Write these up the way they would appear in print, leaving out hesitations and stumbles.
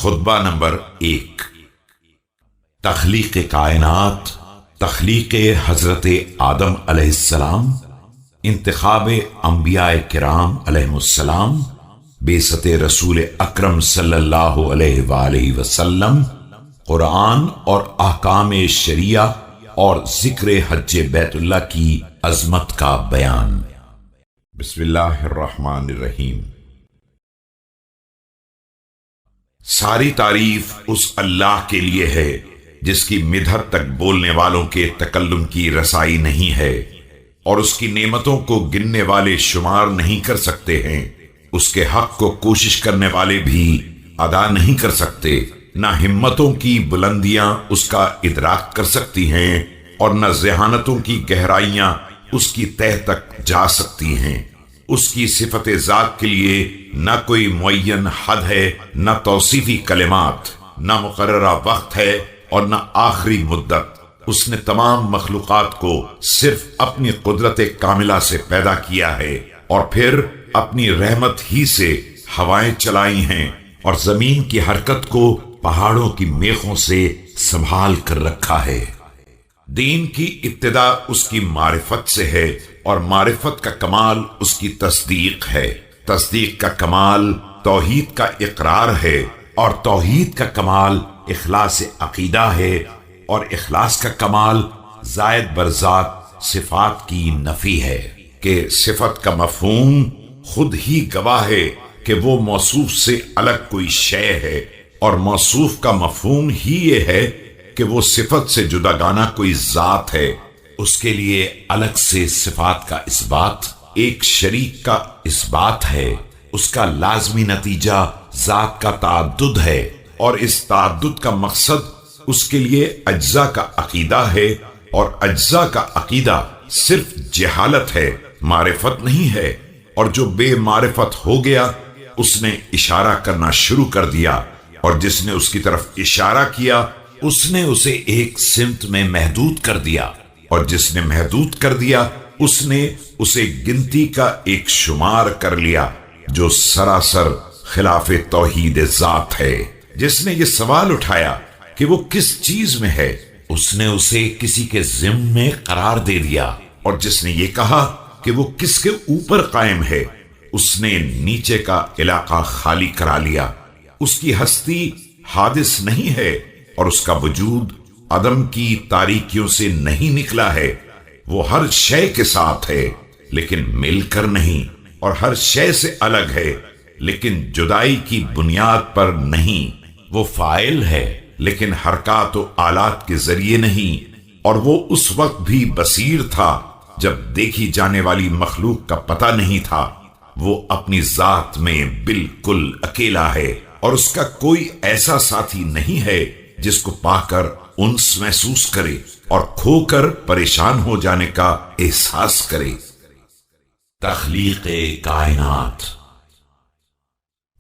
خطبہ نمبر 1۔ تخلیق کائنات، تخلیق حضرت آدم علیہ السلام، انتخاب انبیاء کرام علیہم السلام، بعثت رسول اکرم صلی اللہ علیہ وآلہ وسلم، قرآن اور احکام شریعہ اور ذکر حج بیت اللہ کی عظمت کا بیان۔ بسم اللہ الرحمن الرحیم۔ ساری تعریف اس اللہ کے لیے ہے جس کی مدحت تک بولنے والوں کے تکلم کی رسائی نہیں ہے، اور اس کی نعمتوں کو گننے والے شمار نہیں کر سکتے ہیں۔ اس کے حق کو کوشش کرنے والے بھی ادا نہیں کر سکتے، نہ ہمتوں کی بلندیاں اس کا ادراک کر سکتی ہیں اور نہ ذہانتوں کی گہرائیاں اس کی تہ تک جا سکتی ہیں۔ اس کی صفت ذات کے لیے نہ کوئی معین حد ہے، نہ توصیفی کلمات، نہ مقررہ وقت ہے اور نہ آخری مدت۔ اس نے تمام مخلوقات کو صرف اپنی قدرت کاملہ سے پیدا کیا ہے، اور پھر اپنی رحمت ہی سے ہوائیں چلائی ہیں، اور زمین کی حرکت کو پہاڑوں کی میخوں سے سنبھال کر رکھا ہے۔ دین کی ابتدا اس کی معرفت سے ہے، اور معرفت کا کمال اس کی تصدیق ہے۔ تصدیق کا کمال توحید کا اقرار ہے، اور توحید کا کمال اخلاص عقیدہ ہے، اور اخلاص کا کمال زائد بر ذات صفات کی نفی ہے کہ صفت کا مفہوم خود ہی گواہ ہے کہ وہ موصوف سے الگ کوئی شے ہے، اور موصوف کا مفہوم ہی یہ ہے کہ وہ صفت سے جداگانہ کوئی ذات ہے۔ اس کے لیے الگ سے صفات کا اثبات ایک شریک کا اثبات ہے۔ اس کا لازمی نتیجہ ذات کا تعدد ہے، اور اس تعدد کا مقصد اس کے لیے اجزاء کا عقیدہ ہے، اور اجزاء کا عقیدہ صرف جہالت ہے، معرفت نہیں ہے۔ اور جو بے معرفت ہو گیا اس نے اشارہ کرنا شروع کر دیا، اور جس نے اس کی طرف اشارہ کیا اس نے اسے ایک سمت میں محدود کر دیا، اور جس نے محدود کر دیا اس نے اسے گنتی کا ایک شمار کر لیا جو سراسر خلاف توحید ذات ہے۔ جس نے یہ سوال اٹھایا کہ وہ کس چیز میں ہے، اس نے اسے کسی کے ضمن میں قرار دے دیا، اور جس نے یہ کہا کہ وہ کس کے اوپر قائم ہے، اس نے نیچے کا علاقہ خالی کرا لیا۔ اس کی ہستی حادث نہیں ہے، اور اس کا وجود عدم کی تاریکیوں سے نہیں نکلا ہے۔ وہ ہر شے کے ساتھ ہے لیکن مل کر نہیں، اور ہر شے سے الگ ہے لیکن جدائی کی بنیاد پر نہیں۔ وہ فاعل ہے لیکن حرکات و آلات کے ذریعے نہیں، اور وہ اس وقت بھی بصیر تھا جب دیکھی جانے والی مخلوق کا پتہ نہیں تھا۔ وہ اپنی ذات میں بالکل اکیلا ہے، اور اس کا کوئی ایسا ساتھی نہیں ہے جس کو پا کر انس محسوس کرے اور کھو کر پریشان ہو جانے کا احساس کرے۔ تخلیق کائنات۔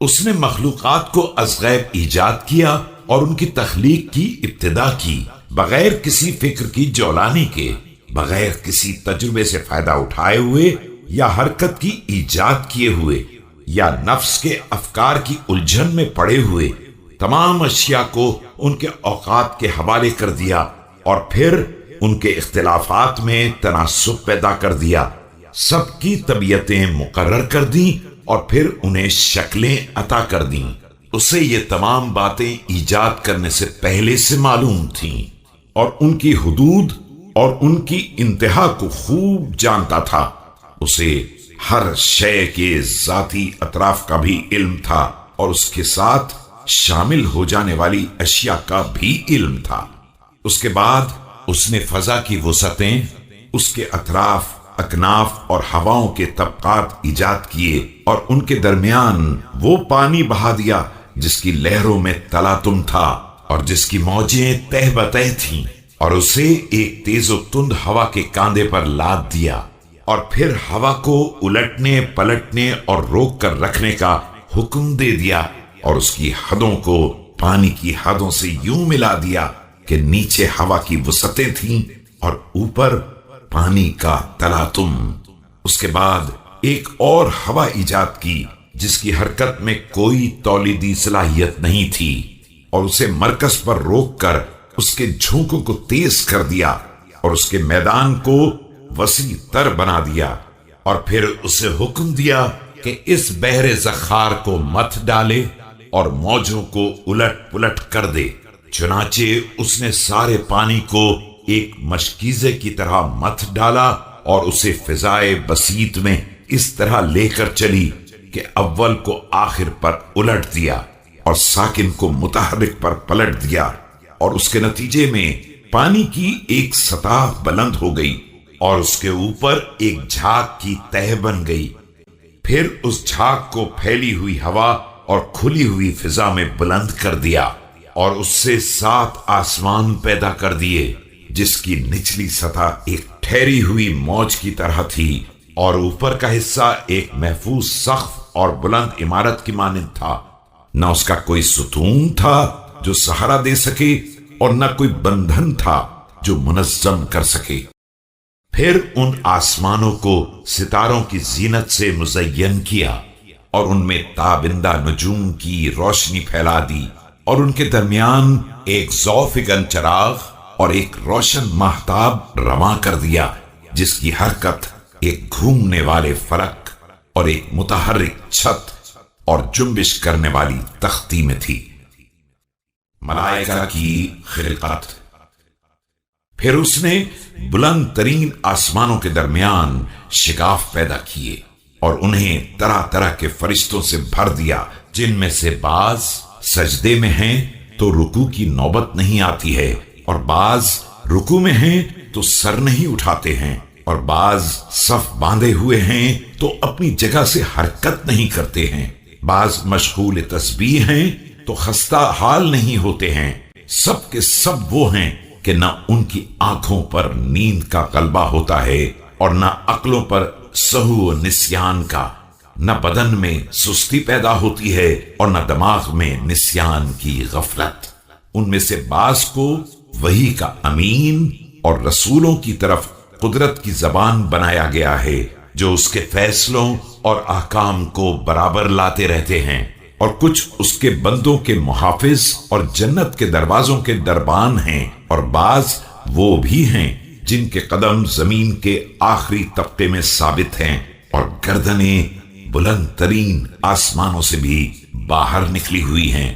اس نے مخلوقات کو از غیب ایجاد کیا اور ان کی تخلیق کی ابتدا کی، بغیر کسی فکر کی جولانی کے، بغیر کسی تجربے سے فائدہ اٹھائے ہوئے یا حرکت کی ایجاد کیے ہوئے، یا نفس کے افکار کی الجھن میں پڑے ہوئے۔ تمام اشیاء کو ان کے اوقات کے حوالے کر دیا، اور پھر ان کے اختلافات میں تناسب پیدا کر دیا۔ سب کی طبیعتیں مقرر کر دیں اور پھر انہیں شکلیں عطا کر دیں۔ اسے یہ تمام باتیں ایجاد کرنے سے پہلے سے معلوم تھیں، اور ان کی حدود اور ان کی انتہا کو خوب جانتا تھا۔ اسے ہر شے کے ذاتی اطراف کا بھی علم تھا، اور اس کے ساتھ شامل ہو جانے والی اشیاء کا بھی علم تھا۔ اس کے بعد اس نے فضا کی وسعتیں، اس کے اطراف، اکناف اور ہواؤں کے طبقات ایجاد کیے، اور ان کے درمیان وہ پانی بہا دیا جس کی لہروں میں تلاطم تھا اور جس کی موجیں تہ بتہ تھیں، اور اسے ایک تیز و تند ہوا کے کاندھے پر لاد دیا، اور پھر ہوا کو الٹنے پلٹنے اور روک کر رکھنے کا حکم دے دیا، اور اس کی حدوں کو پانی کی حدوں سے یوں ملا دیا کہ نیچے ہوا کی وسعتیں تھیں اور اوپر پانی کا تلاطم۔ اس کے بعد ایک اور ہوا ایجاد کی جس کی حرکت میں کوئی تولیدی صلاحیت نہیں تھی، اور اسے مرکز پر روک کر اس کے جھونکوں کو تیز کر دیا اور اس کے میدان کو وسیع تر بنا دیا، اور پھر اسے حکم دیا کہ اس بحر زخار کو مت ڈالے اور موجوں کو الٹ پلٹ کر دے۔ چنانچہ اس نے سارے پانی کو ایک مشکیزے کی طرح مت ڈالا اور اسے فضائے بسیط میں اس طرح لے کر چلی کہ اول کو آخر پر الٹ دیا اور ساکن کو متحرک پر پلٹ دیا، اور اس کے نتیجے میں پانی کی ایک سطح بلند ہو گئی اور اس کے اوپر ایک جھاگ کی تہ بن گئی۔ پھر اس جھاگ کو پھیلی ہوئی ہوا اور کھلی ہوئی فضا میں بلند کر دیا، اور اس سے 7 آسمان پیدا کر دیے، جس کی نچلی سطح ایک ٹھہری ہوئی موج کی طرح تھی، اور اوپر کا حصہ ایک محفوظ سقف اور بلند عمارت کی مانند تھا۔ نہ اس کا کوئی ستون تھا جو سہارا دے سکے، اور نہ کوئی بندھن تھا جو منظم کر سکے۔ پھر ان آسمانوں کو ستاروں کی زینت سے مزین کیا، اور ان میں تابندہ نجوم کی روشنی پھیلا دی، اور ان کے درمیان ایک ذوفگن چراغ اور ایک روشن ماہتاب رواں کر دیا، جس کی حرکت ایک گھومنے والے فلک اور ایک متحرک چھت اور جنبش کرنے والی تختی میں تھی۔ ملائکہ کی خلقت۔ پھر اس نے بلند ترین آسمانوں کے درمیان شگاف پیدا کیے اور انہیں طرح طرح کے فرشتوں سے بھر دیا، جن میں سے بعض سجدے میں ہیں تو رکوع کی نوبت نہیں آتی ہے، اور بعض رکوع میں ہیں تو سر نہیں اٹھاتے ہیں، اور بعض صف باندھے ہوئے ہیں تو اپنی جگہ سے حرکت نہیں کرتے ہیں، بعض مشغول تسبیح ہیں تو خستہ حال نہیں ہوتے ہیں۔ سب کے سب وہ ہیں کہ نہ ان کی آنکھوں پر نیند کا غلبہ ہوتا ہے اور نہ عقلوں پر سہو و نسیان کا، نہ بدن میں سستی پیدا ہوتی ہے اور نہ دماغ میں نسیان کی غفلت۔ ان میں سے بعض کو وحی کا امین اور رسولوں کی طرف قدرت کی زبان بنایا گیا ہے، جو اس کے فیصلوں اور احکام کو برابر لاتے رہتے ہیں، اور کچھ اس کے بندوں کے محافظ اور جنت کے دروازوں کے دربان ہیں، اور بعض وہ بھی ہیں جن کے قدم زمین کے آخری طبقے میں ثابت ہیں، اور گردنیں بلند ترین آسمانوں سے بھی باہر نکلی ہوئی ہیں۔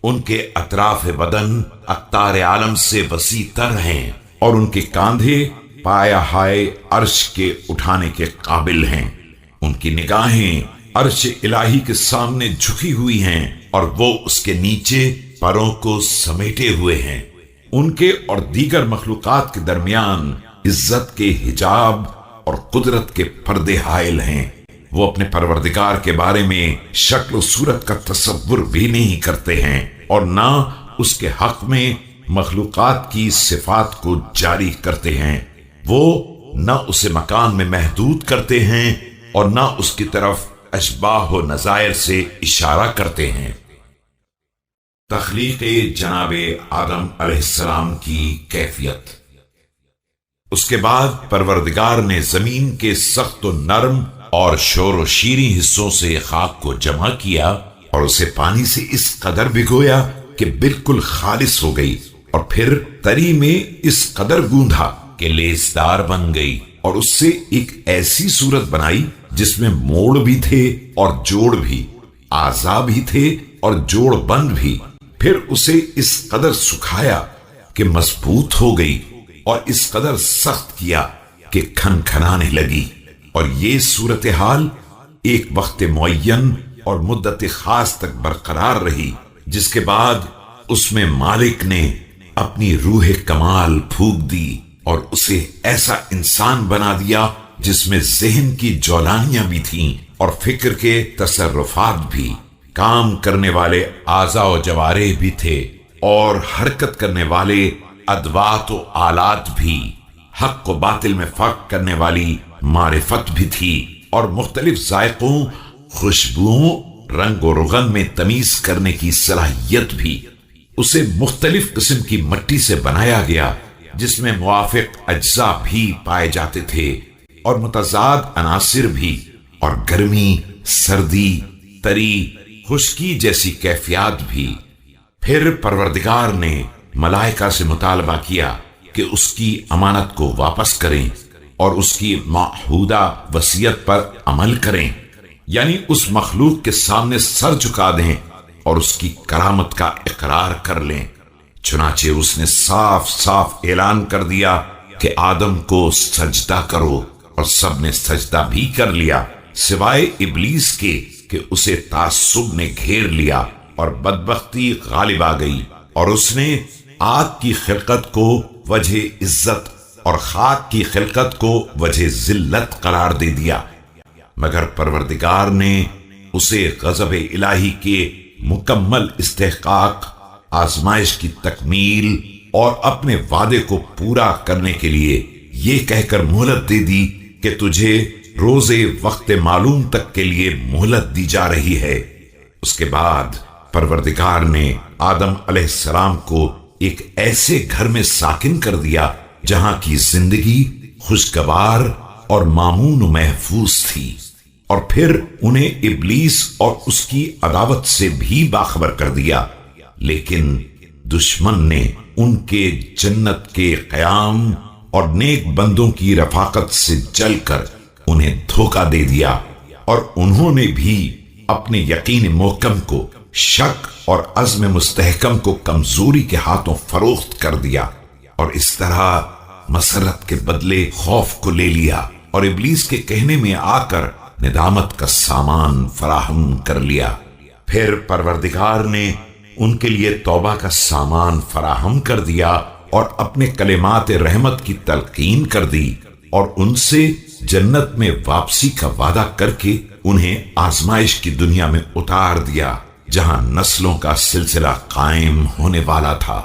ان کے اطراف بدن اقطار عالم سے وسیع تر ہیں، اور ان کے کاندھے پایا ہائے عرش کے اٹھانے کے قابل ہیں۔ ان کی نگاہیں عرش الہی کے سامنے جھکی ہوئی ہیں، اور وہ اس کے نیچے پروں کو سمیٹے ہوئے ہیں۔ ان کے اور دیگر مخلوقات کے درمیان عزت کے حجاب اور قدرت کے پردے حائل ہیں۔ وہ اپنے پروردگار کے بارے میں شکل و صورت کا تصور بھی نہیں کرتے ہیں، اور نہ اس کے حق میں مخلوقات کی صفات کو جاری کرتے ہیں۔ وہ نہ اسے مکان میں محدود کرتے ہیں اور نہ اس کی طرف اشباہ و نظائر سے اشارہ کرتے ہیں۔ تخلیق جناب آدم علیہ السلام کی کیفیت۔ اس کے بعد پروردگار نے زمین کے سخت و نرم اور شور و شیریں حصوں سے خاک کو جمع کیا اور اسے پانی سے اس قدر بھگویا کہ بالکل خالص ہو گئی، اور پھر تری میں اس قدر گوندھا کہ لیسدار بن گئی، اور اس سے ایک ایسی صورت بنائی جس میں موڑ بھی تھے اور جوڑ بھی، اعضاء بھی تھے اور جوڑ بند بھی۔ پھر اسے اس قدر سکھایا کہ مضبوط ہو گئی، اور اس قدر سخت کیا کہ کھن کھنانے لگی، اور یہ صورتحال ایک وقت معین اور مدت خاص تک برقرار رہی، جس کے بعد اس میں مالک نے اپنی روح کمال پھونک دی اور اسے ایسا انسان بنا دیا جس میں ذہن کی جولانیاں بھی تھیں اور فکر کے تصرفات بھی، کام کرنے والے اعضاء و جوارح بھی تھے، اور حرکت کرنے والے ادوات و آلات بھی، حق و باطل میں فرق کرنے والی معرفت بھی تھی، اور مختلف ذائقوں، خوشبوؤں، رنگ و رغن میں تمیز کرنے کی صلاحیت بھی۔ اسے مختلف قسم کی مٹی سے بنایا گیا جس میں موافق اجزاء بھی پائے جاتے تھے اور متضاد عناصر بھی، اور گرمی، سردی، تری، خشکی جیسی کیفیات بھی۔ پھر پروردگار نے ملائکہ سے مطالبہ کیا کہ اس کی امانت کو واپس کریں اور اس کی معہودہ وصیت پر عمل کریں، یعنی اس مخلوق کے سامنے سر جھکا دیں اور اس کی کرامت کا اقرار کر لیں۔ چنانچہ اس نے صاف صاف اعلان کر دیا کہ آدم کو سجدہ کرو، اور سب نے سجدہ بھی کر لیا سوائے ابلیس کے کہ اسے تعصب نے گھیر لیا اور بدبختی غالب آ گئی، اور اس نے آگ کی خلقت کو وجہ عزت اور خاک کی خلقت کو وجہ ذلت قرار دے دیا، مگر پروردگار نے اسے غضب الہی کے مکمل استحقاق، آزمائش کی تکمیل اور اپنے وعدے کو پورا کرنے کے لیے یہ کہہ کر مہلت دے دی کہ تجھے روزے وقت معلوم تک کے لیے مہلت دی جا رہی ہے۔ اس کے بعد پروردگار نے آدم علیہ السلام کو ایک ایسے گھر میں ساکن کر دیا جہاں کی زندگی خوشگوار اور مامون و محفوظ تھی، اور پھر انہیں ابلیس اور اس کی عداوت سے بھی باخبر کر دیا، لیکن دشمن نے ان کے جنت کے قیام اور نیک بندوں کی رفاقت سے جل کر انہیں دھوکہ دے دیا، اور انہوں نے بھی اپنے یقین محکم کو شک اور عزم مستحکم کو کمزوری کے ہاتھوں فروخت کر دیا، اور اس طرح مسرت کے بدلے خوف کو لے لیا، اور ابلیس کے کہنے میں آ کر ندامت کا سامان فراہم کر لیا۔ پھر پروردگار نے ان کے لیے توبہ کا سامان فراہم کر دیا اور اپنے کلمات رحمت کی تلقین کر دی، اور ان سے جنت میں واپسی کا وعدہ کر کے انہیں آزمائش کی دنیا میں اتار دیا جہاں نسلوں کا سلسلہ قائم ہونے والا تھا۔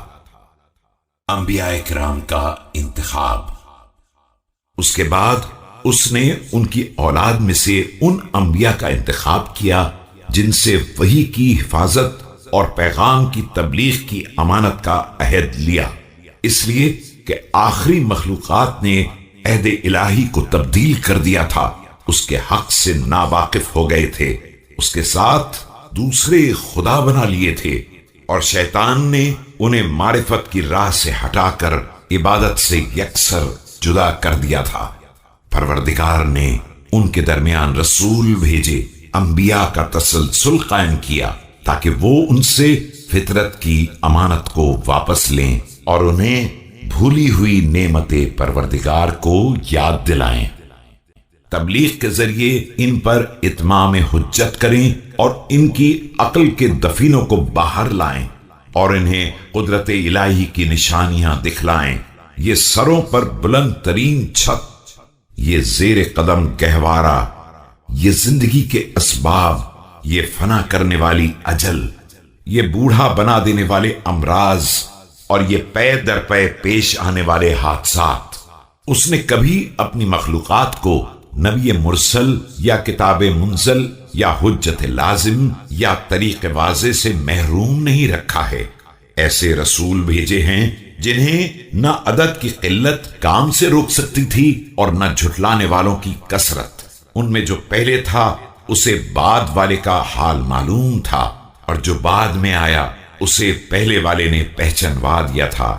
انبیاء کرام کا انتخاب۔ اس کے بعد اس نے ان کی اولاد میں سے ان انبیاء کا انتخاب کیا جن سے وحی کی حفاظت اور پیغام کی تبلیغ کی امانت کا عہد لیا، اس لیے کہ آخری مخلوقات نے عہد الہی کو تبدیل کر دیا تھا، اس کے حق سے ناواقف ہو گئے تھے، اس کے ساتھ دوسرے خدا بنا لیے تھے، اور شیطان نے انہیں معرفت کی راہ سے ہٹا کر عبادت سے یکسر جدا کر دیا تھا۔ پروردگار نے ان کے درمیان رسول بھیجے، انبیاء کا تسلسل قائم کیا تاکہ وہ ان سے فطرت کی امانت کو واپس لیں اور انہیں بھولی ہوئی نعمت پروردگار کو یاد دلائیں، تبلیغ کے ذریعے ان پر اتمام حجت کریں اور ان کی عقل کے دفینوں کو باہر لائیں اور انہیں قدرت الہی کی نشانیاں دکھلائیں۔ یہ سروں پر بلند ترین چھت، یہ زیر قدم گہوارہ، یہ زندگی کے اسباب، یہ فنا کرنے والی اجل، یہ بوڑھا بنا دینے والے امراض، اور یہ پے در پے پیش آنے والے حادثات۔ اس نے کبھی اپنی مخلوقات کو نبی مرسل یا کتاب منزل یا حجت لازم یا طریق واضح سے محروم نہیں رکھا ہے۔ ایسے رسول بھیجے ہیں جنہیں نہ عدد کی قلت کام سے روک سکتی تھی اور نہ جھٹلانے والوں کی کثرت۔ ان میں جو پہلے تھا اسے بعد والے کا حال معلوم تھا، اور جو بعد میں آیا اسے پہلے والے نے پہچانوا دیا تھا،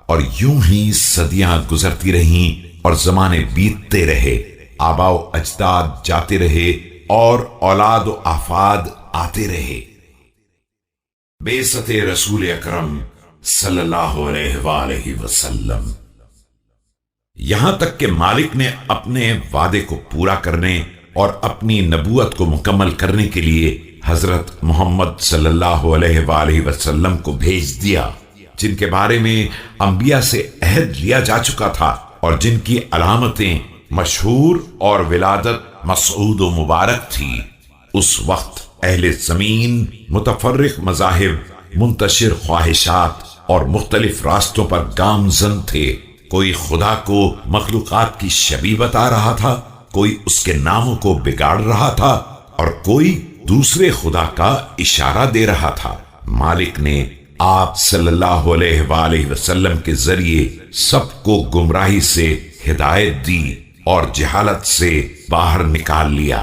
اور یوں ہی صدیاں گزرتی رہیں اور زمانے بیتتے رہے، آباء و اجداد جاتے رہے اور اولاد و آفاد آتے رہے۔ بعثت رسول اکرم صلی اللہ علیہ وآلہ وسلم۔ یہاں تک کہ مالک نے اپنے وعدے کو پورا کرنے اور اپنی نبوت کو مکمل کرنے کے لیے حضرت محمد صلی اللہ علیہ وآلہ وسلم کو بھیج دیا، جن کے بارے میں انبیاء سے عہد لیا جا چکا تھا اور جن کی علامتیں مشہور اور ولادت مسعود و مبارک تھی۔ اس وقت اہل زمین متفرق مذاہب، منتشر خواہشات اور مختلف راستوں پر گامزن تھے۔ کوئی خدا کو مخلوقات کی شبیہ بتا رہا تھا، کوئی اس کے ناموں کو بگاڑ رہا تھا، اور کوئی دوسرے خدا کا اشارہ دے رہا تھا۔ مالک نے آپ صلی اللہ علیہ وآلہ وسلم کے ذریعے سب کو گمراہی سے ہدایت دی اور جہالت سے باہر نکال لیا۔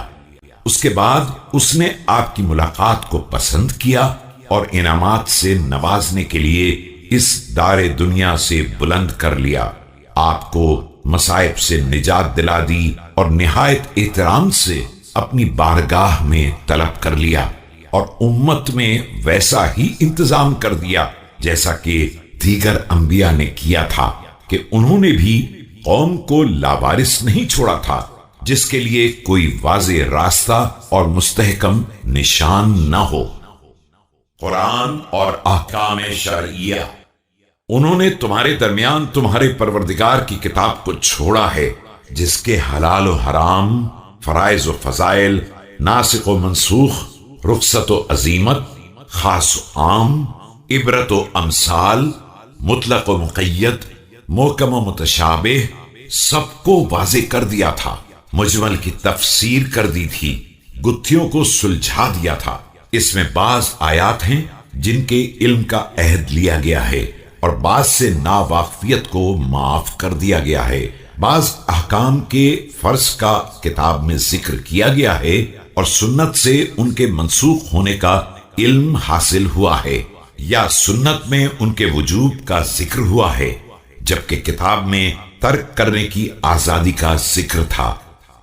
اس کے بعد اس نے آپ کی ملاقات کو پسند کیا اور انعامات سے نوازنے کے لیے اس دار دنیا سے بلند کر لیا، آپ کو مصائب سے نجات دلا دی اور نہایت احترام سے اپنی بارگاہ میں طلب کر لیا، اور امت میں ویسا ہی انتظام کر دیا جیسا کہ دیگر انبیاء نے کیا تھا، کہ انہوں نے بھی قوم کو لاوارث نہیں چھوڑا تھا جس کے لیے کوئی واضح راستہ اور مستحکم نشان نہ ہو۔ قرآن اور احکام شرعیہ، انہوں نے تمہارے درمیان تمہارے پروردگار کی کتاب کو چھوڑا ہے جس کے حلال و حرام، فرائض و فضائل، ناسخ و منسوخ، رخصت و عزیمت، خاص و عام، عبرت و امثال، مطلق و مقید، محکم و متشابہ، سب کو واضح کر دیا تھا، مجمل کی تفسیر کر دی تھی، گتھیوں کو سلجھا دیا تھا۔ اس میں بعض آیات ہیں جن کے علم کا عہد لیا گیا ہے اور بعض سے ناواقفیت کو معاف کر دیا گیا ہے، بعض احکام کے فرض کا کتاب میں ذکر کیا گیا ہے اور سنت سے ان کے منسوخ ہونے کا علم حاصل ہوا ہے، یا سنت میں ان کے وجوب کا ذکر ہوا ہے، جبکہ کتاب میں ترک کرنے کی آزادی کا ذکر تھا۔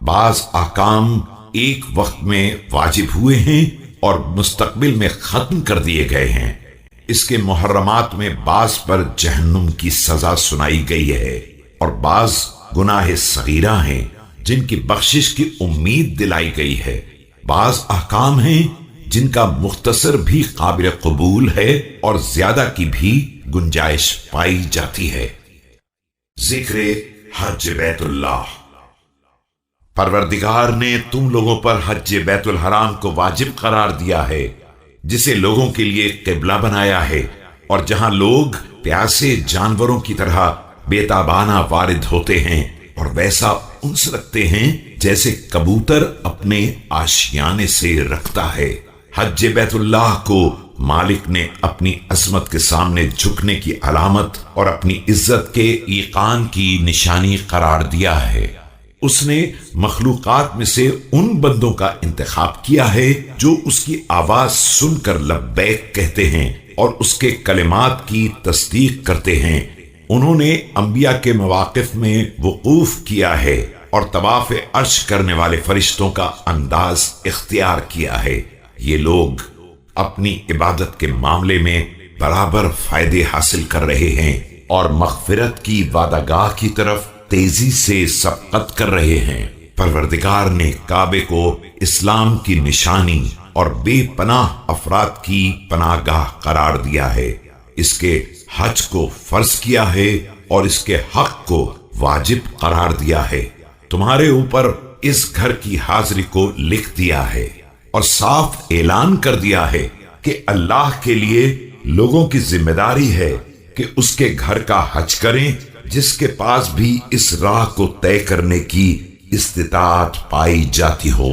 بعض احکام ایک وقت میں واجب ہوئے ہیں اور مستقبل میں ختم کر دیے گئے ہیں۔ اس کے محرمات میں بعض پر جہنم کی سزا سنائی گئی ہے، اور بعض گناہ صغیرہ ہیں جن کی بخشش کی امید دلائی گئی ہے۔ بعض احکام ہیں جن کا مختصر بھی قابل قبول ہے اور زیادہ کی بھی گنجائش پائی جاتی ہے۔ ذکر حج بیت اللہ، پروردگار نے تم لوگوں پر حج بیت الحرام کو واجب قرار دیا ہے، جسے لوگوں کے لیے قبلہ بنایا ہے، اور جہاں لوگ پیاسے جانوروں کی طرح بے تابانہ وارد ہوتے ہیں اور ویسا انس رکھتے ہیں جیسے کبوتر اپنے آشیانے سے رکھتا ہے۔ حج بیت اللہ کو مالک نے اپنی عظمت کے سامنے جھکنے کی علامت اور اپنی عزت کے ایقان کی نشانی قرار دیا ہے۔ اس نے مخلوقات میں سے ان بندوں کا انتخاب کیا ہے جو اس کی آواز سن کر لبیک کہتے ہیں اور اس کے کلمات کی تصدیق کرتے ہیں۔ انہوں نے انبیاء کے مواقف میں وقوف کیا ہے اور طواف عرش کرنے والے فرشتوں کا انداز اختیار کیا ہے۔ یہ لوگ اپنی عبادت کے معاملے میں برابر فائدے حاصل کر رہے ہیں اور مغفرت کی وعدہ گاہ کی طرف تیزی سے سبقت کر رہے ہیں۔ پروردگار نے کعبے کو اسلام کی نشانی اور بے پناہ افراد کی پناہ گاہ قرار دیا ہے، اس کے حج کو فرض کیا ہے اور اس کے حق کو واجب قرار دیا ہے۔ تمہارے اوپر اس گھر کی حاضری کو لکھ دیا ہے اور صاف اعلان کر دیا ہے کہ اللہ کے لیے لوگوں کی ذمہ داری ہے کہ اس کے گھر کا حج کریں جس کے پاس بھی اس راہ کو طے کرنے کی استطاعت پائی جاتی ہو۔